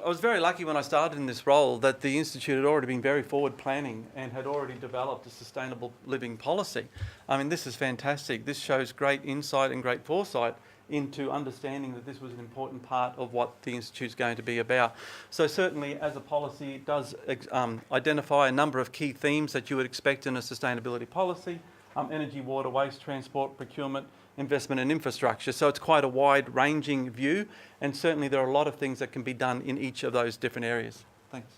I was very lucky when I started in this role that the Institute had already been very forward planning and had already developed a sustainable living policy. I mean, this is fantastic. This shows great insight and great foresight into understanding that this was an important part of what the Institute's going to be about. So certainly as a policy, it does identify a number of key themes that you would expect in a sustainability policy: energy, water, waste, transport, procurement, investment and infrastructure. So it's quite a wide-ranging view, and certainly there are a lot of things that can be done in each of those different areas. Thanks.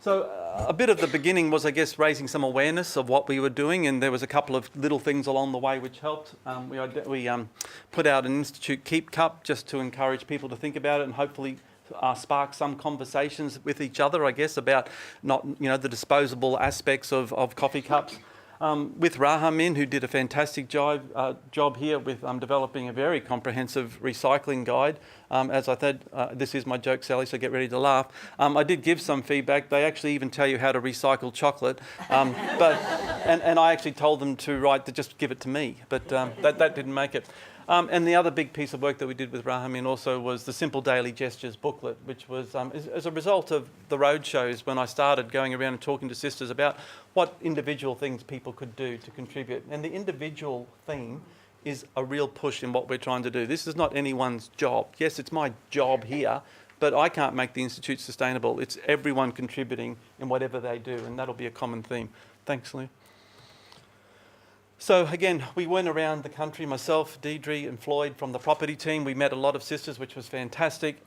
So a bit of the beginning was, I guess, raising some awareness of what we were doing, and there was a couple of little things along the way which helped. We put out an Institute Keep Cup just to encourage people to think about it and hopefully spark some conversations with each other, I guess, about the disposable aspects of coffee cups. With Rahamim, who did a fantastic job here with developing a very comprehensive recycling guide. As I said, this is my joke, Sally, so get ready to laugh. I did give some feedback. They actually even tell you how to recycle chocolate. And I actually told them to just give it to me, but that didn't make it. And the other big piece of work that we did with Rahamim also was the Simple Daily Gestures booklet, which was as a result of the road shows when I started going around and talking to sisters about what individual things people could do to contribute. And the individual theme is a real push in what we're trying to do. This is not anyone's job. Yes, it's my job here, but I can't make the Institute sustainable. It's everyone contributing in whatever they do, and that'll be a common theme. Thanks, Leah. So again, we went around the country, myself, Deidre and Floyd from the property team. We met a lot of sisters, which was fantastic.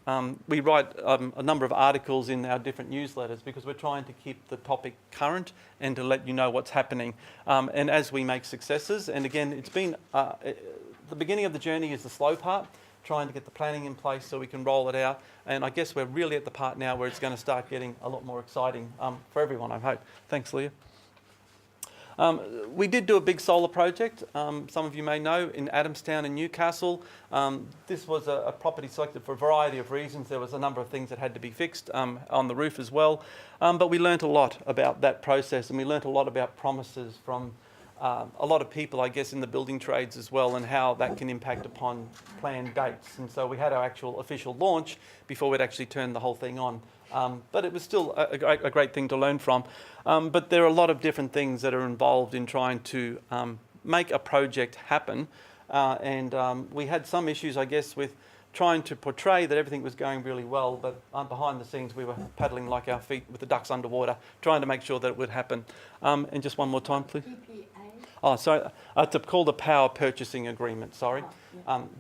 We write a number of articles in our different newsletters because we're trying to keep the topic current and to let you know what's happening. And as we make successes, and again, it's been, the beginning of the journey is the slow part, trying to get the planning in place so we can roll it out. And I guess we're really at the part now where it's going to start getting a lot more exciting for everyone, I hope. Thanks, Leah. We did do a big solar project, some of you may know, in Adamstown in Newcastle. This was a property selected for a variety of reasons. There was a number of things that had to be fixed on the roof as well. But we learnt a lot about that process, and we learnt a lot about promises from a lot of people, I guess, in the building trades as well, and how that can impact upon planned dates. And so we had our actual official launch before we'd actually turned the whole thing on. But it was still a great thing to learn from. But there are a lot of different things that are involved in trying to make a project happen. And we had some issues, I guess, with trying to portray that everything was going really well, but behind the scenes we were paddling like our feet with the ducks underwater, trying to make sure that it would happen. And just one more time, please. Oh, sorry, it's called a power purchasing agreement, sorry.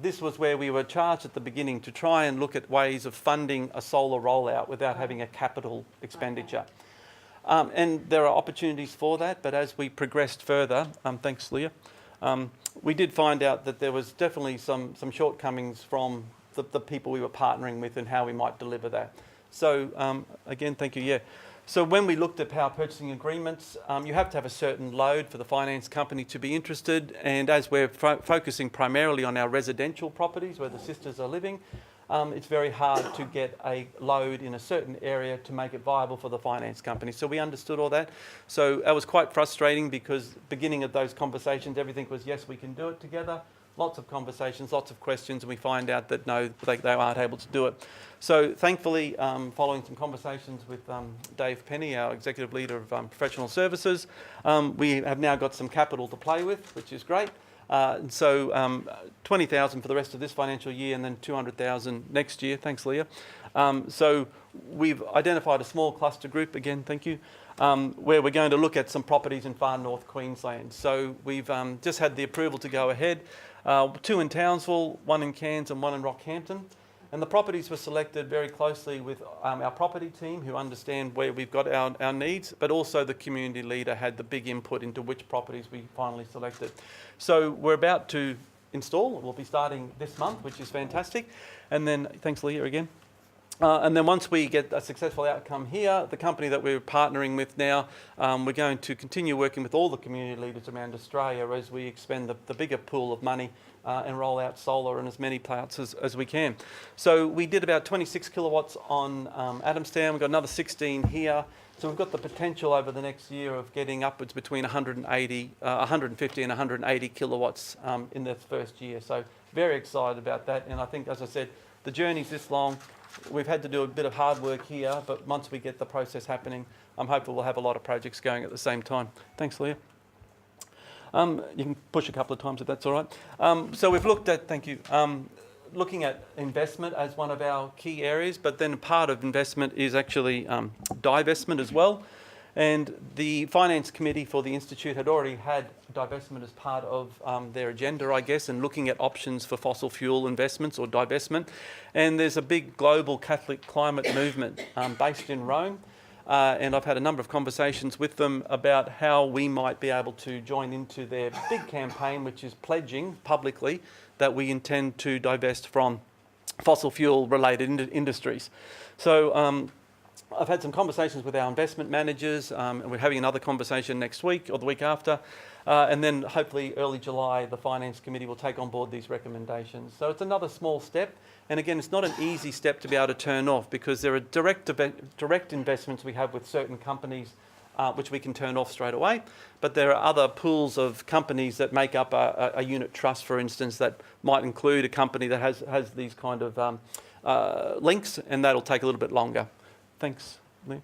This was where we were charged at the beginning to try and look at ways of funding a solar rollout without having a capital expenditure. And there are opportunities for that, but as we progressed further, thanks Leah, we did find out that there was definitely some shortcomings from the people we were partnering with and how we might deliver that. So again, thank you, yeah. So when we looked at power purchasing agreements, you have to have a certain load for the finance company to be interested. And as we're focusing primarily on our residential properties where the sisters are living, it's very hard to get a load in a certain area to make it viable for the finance company. So we understood all that. So it was quite frustrating because beginning of those conversations, everything was, yes, we can do it together. Lots of conversations, lots of questions, and we find out that no, they aren't able to do it. So thankfully, following some conversations with Dave Penny, our Executive Leader of Professional Services, we have now got some capital to play with, which is great. So 20,000 for the rest of this financial year and then 200,000 next year. Thanks, Leah. So we've identified a small cluster group, again, thank you, where we're going to look at some properties in far north Queensland. So we've just had the approval to go ahead. 2 in Townsville, 1 in Cairns and 1 in Rockhampton. And the properties were selected very closely with our property team who understand where we've got our needs, but also the community leader had the big input into which properties we finally selected. So we're about to install. We'll be starting this month, which is fantastic. And then, thanks Leah again. And then once we get a successful outcome here, the company that we're partnering with now, we're going to continue working with all the community leaders around Australia as we expend the bigger pool of money and roll out solar in as many parts as we can. So we did about 26 kilowatts on Adamstown. We've got another 16 here. So we've got the potential over the next year of getting upwards between 150 and 180 kilowatts in the first year. So very excited about that. And I think, as I said, the journey's this long. We've had to do a bit of hard work here, but once we get the process happening, I'm hopeful we'll have a lot of projects going at the same time. Thanks, Leah. You can push a couple of times if that's all right. So we've looked at, thank you, looking at investment as one of our key areas, but then part of investment is actually divestment as well. And the Finance Committee for the Institute had already had divestment as part of their agenda, I guess, and looking at options for fossil fuel investments or divestment. And there's a big global Catholic climate movement based in Rome. And I've had a number of conversations with them about how we might be able to join into their big campaign, which is pledging publicly that we intend to divest from fossil fuel related industries. So I've had some conversations with our investment managers, and we're having another conversation next week or the week after. And then hopefully early July, the Finance Committee will take on board these recommendations. So it's another small step. And again, it's not an easy step to be able to turn off, because there are direct investments we have with certain companies which we can turn off straight away. But there are other pools of companies that make up a unit trust, for instance, that might include a company that has these kind of links, and that'll take a little bit longer. Thanks, Lee.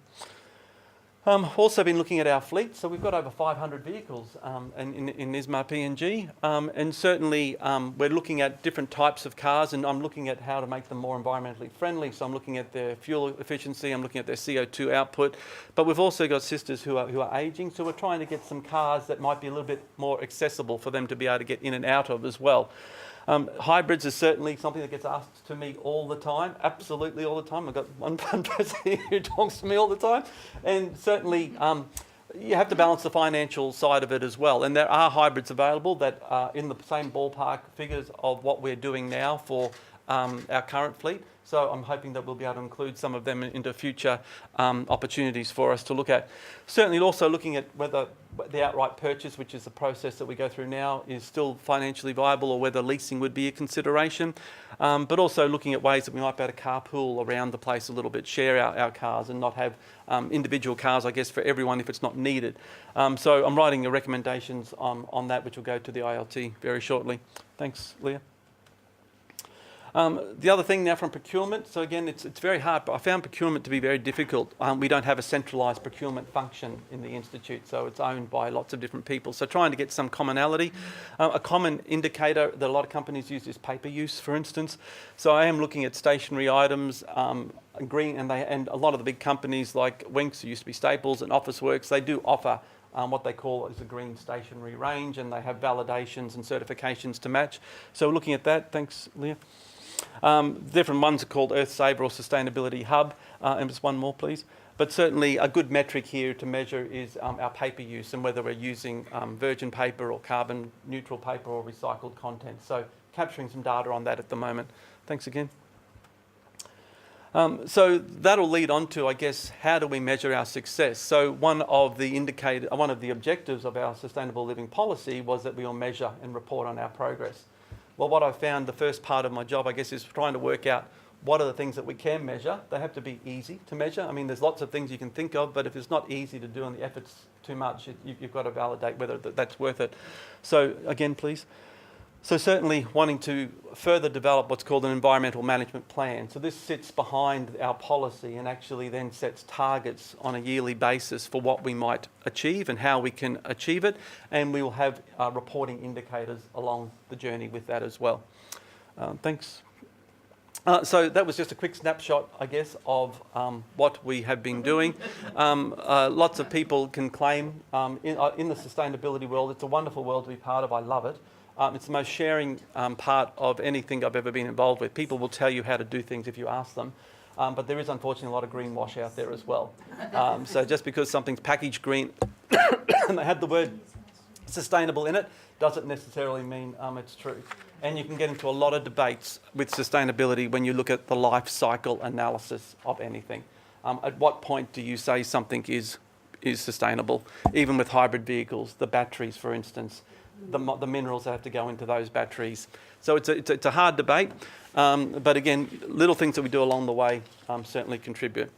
Also been looking at our fleet. So we've got over 500 vehicles in ISMAR PNG, and certainly we're looking at different types of cars, and I'm looking at how to make them more environmentally friendly. So I'm looking at their fuel efficiency, I'm looking at their CO2 output, but we've also got sisters who are ageing, so we're trying to get some cars that might be a little bit more accessible for them to be able to get in and out of as well. Hybrids is certainly something that gets asked to me all the time, absolutely all the time. I've got one person here who talks to me all the time. And certainly you have to balance the financial side of it as well. And there are hybrids available that are in the same ballpark figures of what we're doing now for our current fleet. So I'm hoping that we'll be able to include some of them into future opportunities for us to look at. Certainly also looking at whether the outright purchase, which is the process that we go through now, is still financially viable, or whether leasing would be a consideration. But also looking at ways that we might be able to carpool around the place a little bit, share our cars and not have individual cars, I guess, for everyone if it's not needed. So I'm writing the recommendations on that, which will go to the ILT very shortly. Thanks, Leah. The other thing now from procurement, so again, it's very hard, but I found procurement to be very difficult. We don't have a centralised procurement function in the Institute, so it's owned by lots of different people. So trying to get some commonality. A common indicator that a lot of companies use is paper use, for instance. So I am looking at stationery items, green, and a lot of the big companies like Winks, who used to be Staples, and Officeworks, they do offer what they call is a green stationery range, and they have validations and certifications to match. So we're looking at that. Thanks, Leah. Different ones are called Earth Saver or Sustainability Hub, and just one more please. But certainly a good metric here to measure is our paper use, and whether we're using virgin paper or carbon neutral paper or recycled content. So capturing some data on that at the moment. Thanks again. So that'll lead on to, I guess, how do we measure our success? So one of the objectives of our sustainable living policy was that we will measure and report on our progress. Well, what I found the first part of my job, I guess, is trying to work out what are the things that we can measure. They have to be easy to measure. I mean, there's lots of things you can think of, but if it's not easy to do and the effort's too much, you've got to validate whether that's worth it. So again, please. So certainly wanting to further develop what's called an environmental management plan. So this sits behind our policy and actually then sets targets on a yearly basis for what we might achieve and how we can achieve it. And we will have reporting indicators along the journey with that as well. Thanks. So that was just a quick snapshot, I guess, of what we have been doing. Lots of people can claim in the sustainability world, it's a wonderful world to be part of. I love it. It's the most sharing part of anything I've ever been involved with. People will tell you how to do things if you ask them, but there is unfortunately a lot of greenwash out there as well. So just because something's packaged green and they have the word sustainable in it, doesn't necessarily mean it's true. And you can get into a lot of debates with sustainability when you look at the life cycle analysis of anything. At what point do you say something is sustainable? Even with hybrid vehicles, the batteries, for instance, the minerals that have to go into those batteries. So it's a hard debate, but again, little things that we do along the way certainly contribute.